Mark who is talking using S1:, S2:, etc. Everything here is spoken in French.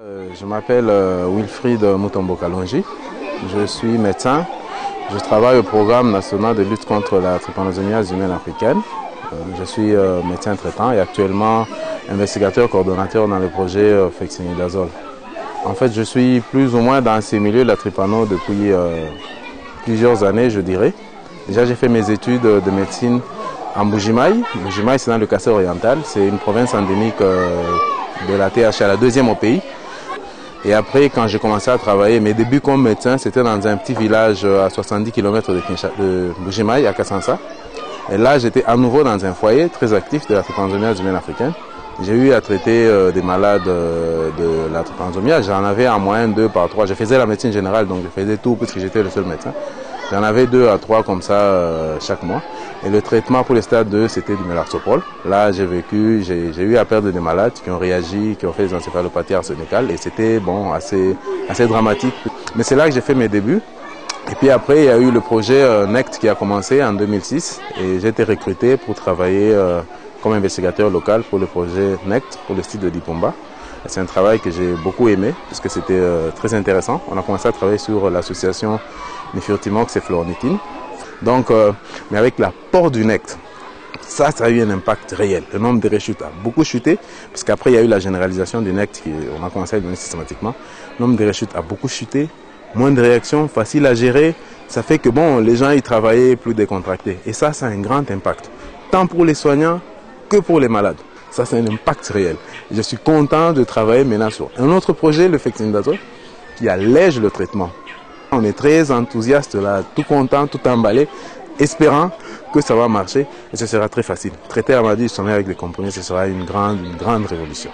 S1: Je m'appelle Wilfried Mutombo Kalonji, je suis médecin, je travaille au programme national de lutte contre la trypanosomiase humaine africaine. Je suis médecin traitant et actuellement investigateur coordonnateur dans le projet Fexinidazole. En fait, je suis plus ou moins dans ces milieux de la trypano depuis plusieurs années, je dirais. Déjà, j'ai fait mes études de médecine en Mbuji-Mayi. Mbuji-Mayi, c'est dans le Kassai oriental, c'est une province endémique de la THA, la deuxième au pays. Et après, quand j'ai commencé à travailler, mes débuts comme médecin, c'était dans un petit village à 70 km de Mbuji-Mayi, à Kassansa. Et là, j'étais à nouveau dans un foyer très actif de la trypanosomiase humaine africaine. J'ai eu à traiter des malades de la trypanosomiase. J'en avais en moyenne 2 par 3. Je faisais la médecine générale, donc je faisais tout puisque j'étais le seul médecin. J'en avais 2 à 3 comme ça chaque mois. Et le traitement pour le stade 2, c'était du Melarsoprol. Là, j'ai eu à perdre des malades qui ont réagi, qui ont fait des encéphalopathies arsénicales. Et c'était bon, assez dramatique. Mais c'est là que j'ai fait mes débuts. Et puis après, il y a eu le projet NECT qui a commencé en 2006. Et j'ai été recruté pour travailler comme investigateur local pour le projet NECT, pour le site de Dipomba. C'est un travail que j'ai beaucoup aimé, parce que c'était très intéressant. On a commencé à travailler sur l'association Nifurtimox et Flornithine. Donc, mais avec l'apport du NECT, ça a eu un impact réel. Le nombre de rechutes a beaucoup chuté, parce qu'après il y a eu la généralisation du NECT, on a commencé à le donner systématiquement. Le nombre de rechutes a beaucoup chuté, moins de réactions, facile à gérer. Ça fait que bon, les gens ils travaillaient plus décontractés. Et ça a un grand impact, tant pour les soignants que pour les malades. Ça, c'est un impact réel. Je suis content de travailler maintenant sur un autre projet, le Fexinidazole, qui allège le traitement. On est très enthousiaste là, tout content, tout emballé, espérant que ça va marcher et ce sera très facile. Traiter la maladie du sommeil avec des comprimés, ce sera une grande révolution.